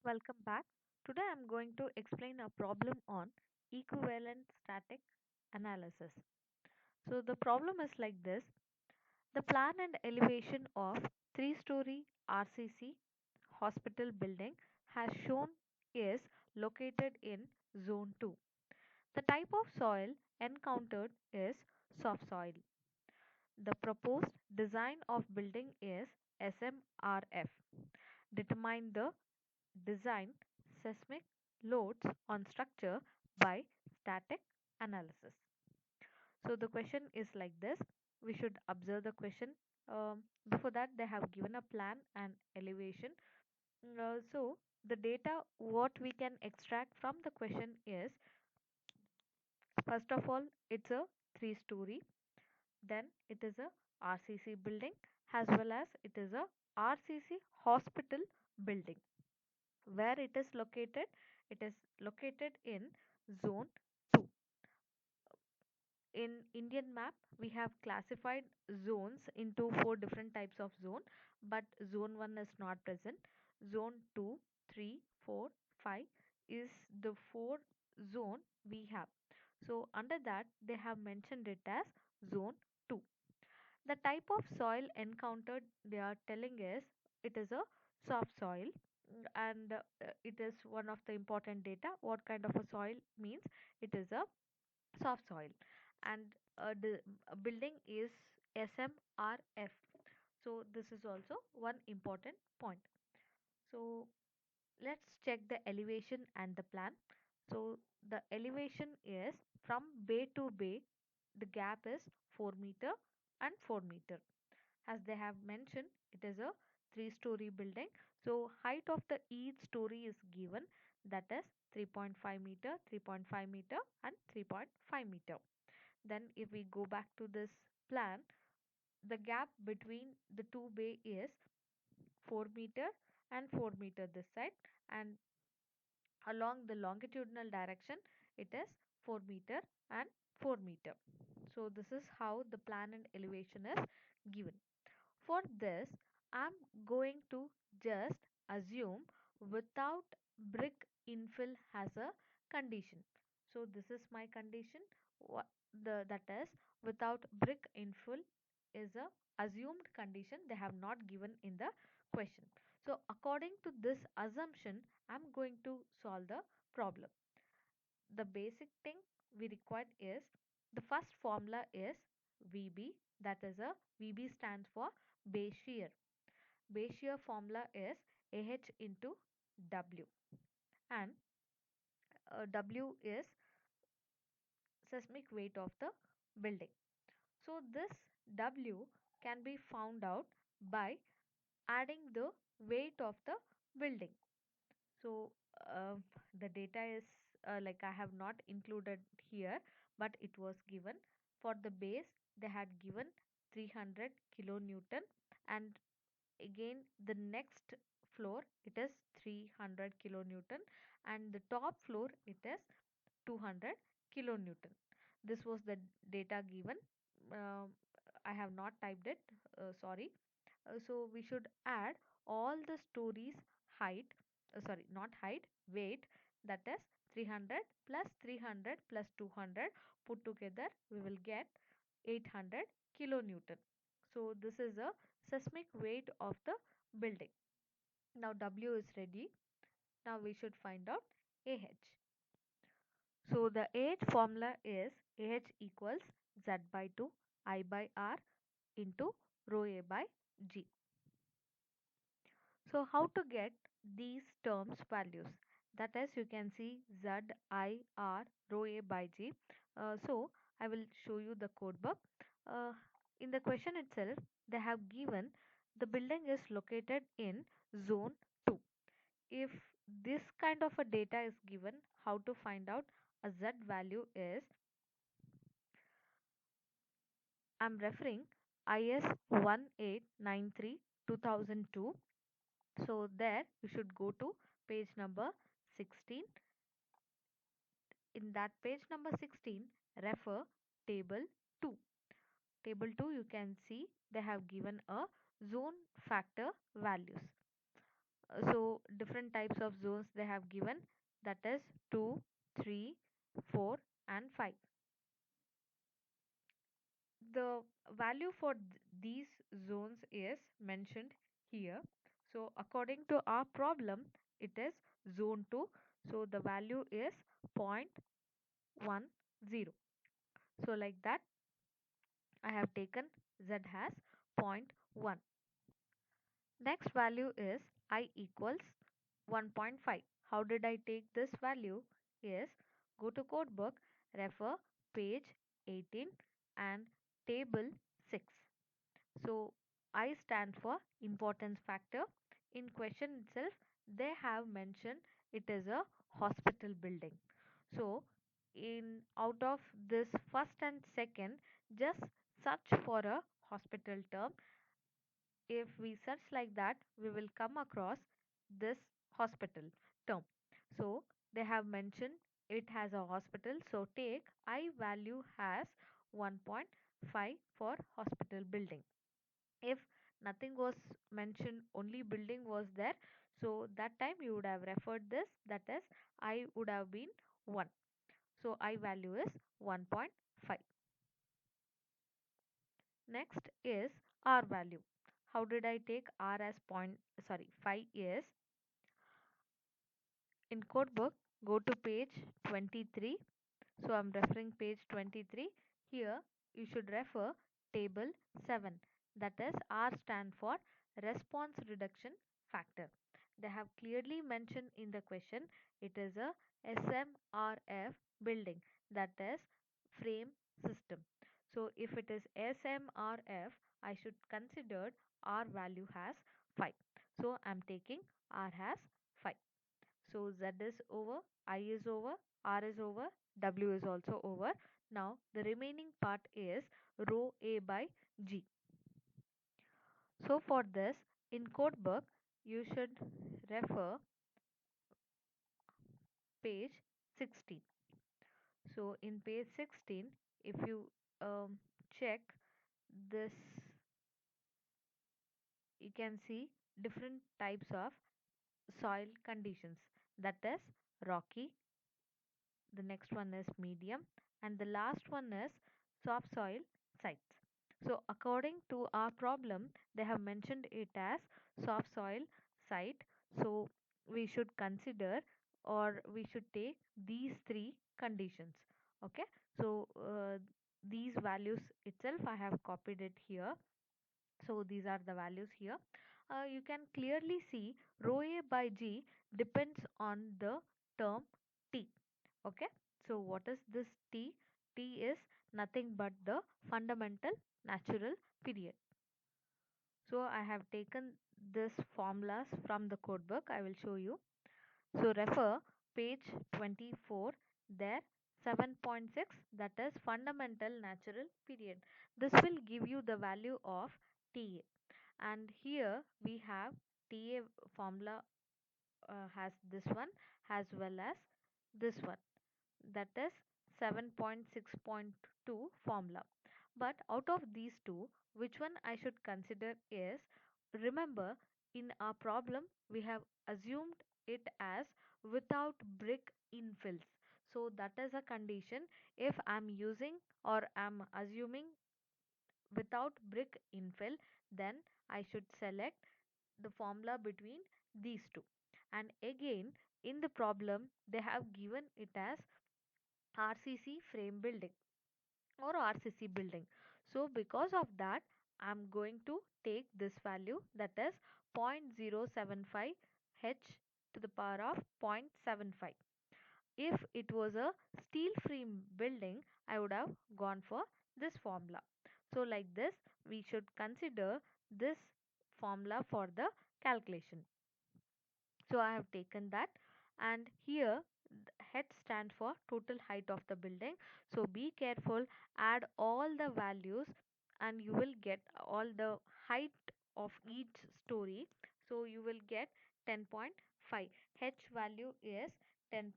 welcome back. Today I'm going to explain a problem on equivalent static analysis. So the problem is like this. The plan and elevation of three-story RCC hospital building has shown is located in zone 2. The type of soil encountered is soft soil. The proposed design of building is SMRF. Determine the design seismic loads on structure by static analysis. So the question is like this. We should observe the question. Before that, they have given a plan and elevation. So the data what we can extract from the question is, first of all, it's a three-story. Then it is a RCC building, as well as it is a RCC hospital building. Where it is located in zone 2. In Indian map we have classified zones into four different types of zone, but zone 1 is not present. Zone 2, 3, 4, 5 is the four zone we have. So under that they have mentioned it as zone 2. The type of soil encountered they are telling is it is a soft soil. And it is one of the important data. What kind of a soil means? It is a soft soil. And the building is SMRF. So this is also one important point. So let's check the elevation and the plan. So the elevation is from bay to bay, the gap is 4 meter and 4 meter. As they have mentioned, it is a three-story building. So height of the each story is given, that is 3.5 meter, 3.5 meter and 3.5 meter. Then if we go back to this plan, the gap between the two bay is 4 meter and 4 meter this side, and along the longitudinal direction it is 4 meter and 4 meter. So this is how the plan and elevation is given. For this, I'm going to just assume without brick infill as a condition. So this is my condition. That is without brick infill is a assumed condition. They have not given in the question. So according to this assumption, I'm going to solve the problem. The basic thing we required is, the first formula is VB, that is a VB stands for base shear. Base shear formula is AH into W, and W is seismic weight of the building. So this W can be found out by adding the weight of the building. So the data is like I have not included here, but it was given. For the base they had given 300 kilonewton, and again the next floor it is 300 kilonewton, and the top floor it is 200 kilonewton. This was the data given. uh, I have not typed it, sorry. So we should add all the stories height, sorry, not height, weight, that is 300 plus 300 plus 200, put together we will get 800 kilonewton. So this is a seismic weight of the building. Now W is ready. Now we should find out AH. So the AH formula is AH equals Z by 2 I by R into rho A by G. So how to get these terms values? That is, you can see Z, I, R, rho A by G. So I will show you the code book. Uh, in the question itself, they have given the building is located in zone 2. If this kind of a data is given, how to find out a Z value is, I'm referring IS 1893 2002. So there you should go to page number 16. In that page number 16, refer table 2. Table 2, you can see they have given a zone factor values. So different types of zones they have given, that is 2, 3, 4 and 5. The value for these zones is mentioned here. So according to our problem, it is zone 2. So the value is 0.10. So like that, I have taken z as zero point 0.1. Next value is I equals 1.5. How did I take this value? Is go to codebook, refer page 18 and table 6. So I stand for importance factor. In question itself, they have mentioned it is a hospital building. So in out of this first and second, just search for a hospital term. If we search like that, we will come across this hospital term. So they have mentioned it has a hospital. So take I value has 1.5 for hospital building. If nothing was mentioned, only building was there, so that time you would have referred this, that is I would have been 1. So I value is 1.5. Next is R value. How did I take R as 5 is in codebook, go to page 23. So I'm referring page 23. Here you should refer table 7. That is R stand for response reduction factor. They have clearly mentioned in the question it is a SMRF building, that is frame system. So if it is SMRF, I should consider R value has 5. So I'm taking R has 5. So Z is over, I is over, R is over, W is also over. Now the remaining part is row A by G. So for this, in codebook, you should refer page 16. So in page 16, if you check this, you can see different types of soil conditions, that is rocky, the next one is medium, and the last one is soft soil sites. So according to our problem, they have mentioned it as soft soil site. So we should consider, or we should take these three conditions. Okay, so these values itself I have copied it here. So these are the values here. You can clearly see rho A by G depends on the term T. Okay, so what is this T? T is nothing but the fundamental natural period. So I have taken this formulas from the codebook. I will show you. So refer page 24 there, 7.6, that is fundamental natural period. This will give you the value of TA, and here we have TA formula has this one as well as this one, that is 7.6.2 formula. But out of these two, which one I should consider is, remember in our problem we have assumed it as without brick infills. So that is a condition. If I'm using or I'm assuming without brick infill, then I should select the formula between these two. And again, in the problem they have given it as RCC frame building or RCC building. So because of that, I'm going to take this value, that is 0.075 h to the power of 0.75. If it was a steel frame building, I would have gone for this formula. So like this, we should consider this formula for the calculation. So I have taken that, and here head stands for total height of the building. So be careful, add all the values and you will get all the height of each story. So you will get 10.5. H value is 10.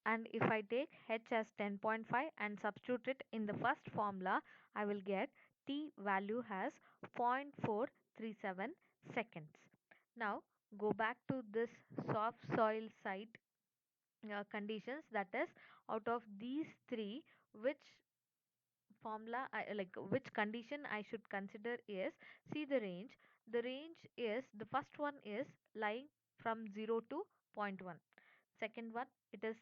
And if I take h as 10.5 and substitute it in the first formula, I will get t value as 0.437 seconds. Now go back to this soft soil site conditions, that is, out of these three, which formula like which condition I should consider is, see the range. The range is, the first one is lying from 0 to zero point 0.1. Second one, it is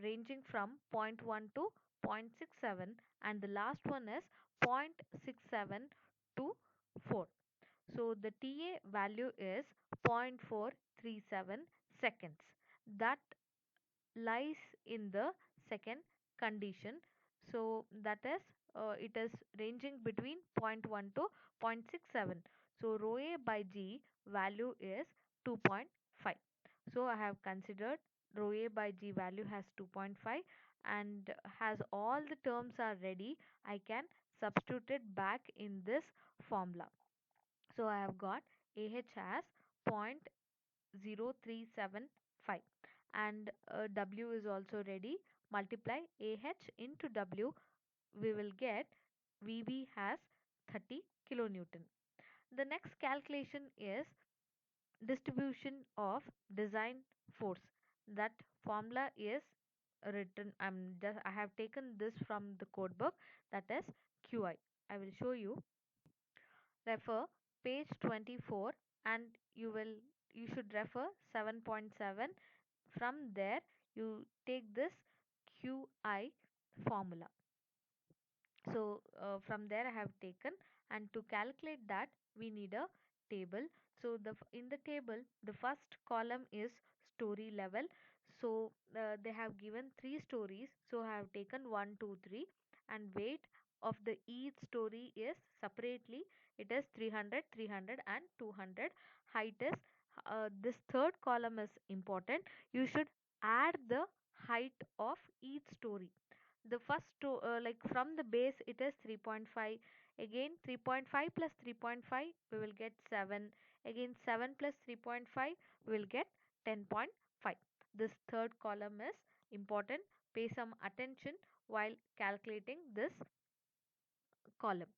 ranging from zero point 0.1 to 0.67, and the last one is 0.67 to 4. So the TA value is 0.437 seconds. That lies in the second condition. So that is, it is ranging between zero point 0.1 to 0.67. So rho A by G value is 2.5. So I have considered rho A by G value has 2.5, and has all the terms are ready, I can substitute it back in this formula. So I have got AH as 0.0375, and W is also ready. Multiply AH into W, we will get VB as 30 kilonewton. The next calculation is distribution of design force. That formula is written, I have taken this from the code book, that is QI. I will show you. Refer page 24, and you should refer 7.7. From there you take this QI formula. So from there I have taken, and to calculate that we need a table. So in the table, the first column is story level. So they have given three stories, so I have taken 1 2 3, and weight of the each story is separately, it is 300, 300 and 200. Height is, this third column is important, you should add the height of each story. The first like from the base it is 3.5, again 3.5 plus 3.5 we will get 7, again 7 plus 3.5 we will get 10.5. This third column is important, pay some attention while calculating this column.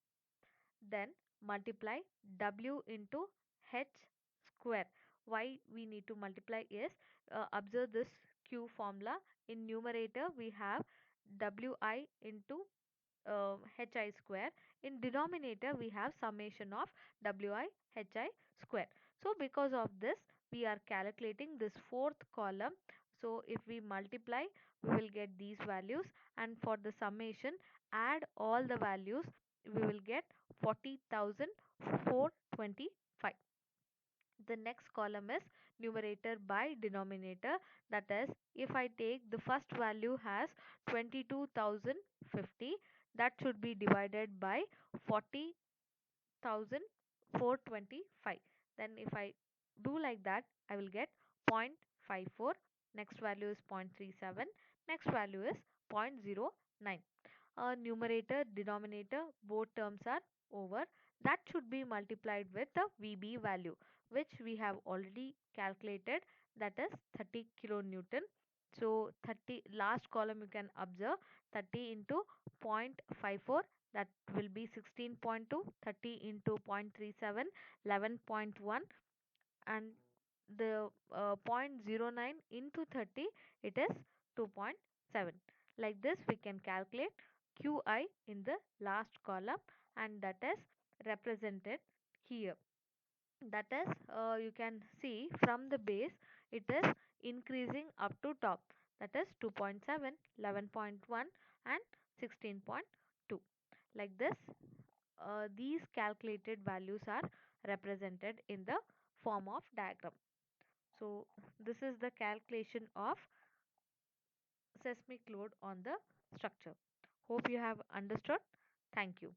Then multiply W into H square. Why we need to multiply is, observe this Q formula. In numerator we have Wi into hi square. In denominator we have summation of Wi hi square. So because of this we are calculating this fourth column. So if we multiply we will get these values, and for the summation add all the values, we will get 40,425. The next column is numerator by denominator, that is, if I take the first value has 22,050, that should be divided by 40,425. Then if I do like that I will get 0.54, next value is 0.37, next value is 0.09. Numerator denominator both terms are over, that should be multiplied with the VB value, which we have already calculated, that is 30 kilonewton. So 30, last column you can observe, 30 into 0.54, that will be 16.2, 30 into 0.37, 11.1, and the 0.09 into 30, it is 2.7. Like this we can calculate QI in the last column, and that is represented here. That is, you can see from the base it is increasing up to top, that is 2.7, 11.1 and 16.2. Like this, these calculated values are represented in the form of diagram. So this is the calculation of seismic load on the structure. Hope you have understood. Thank you.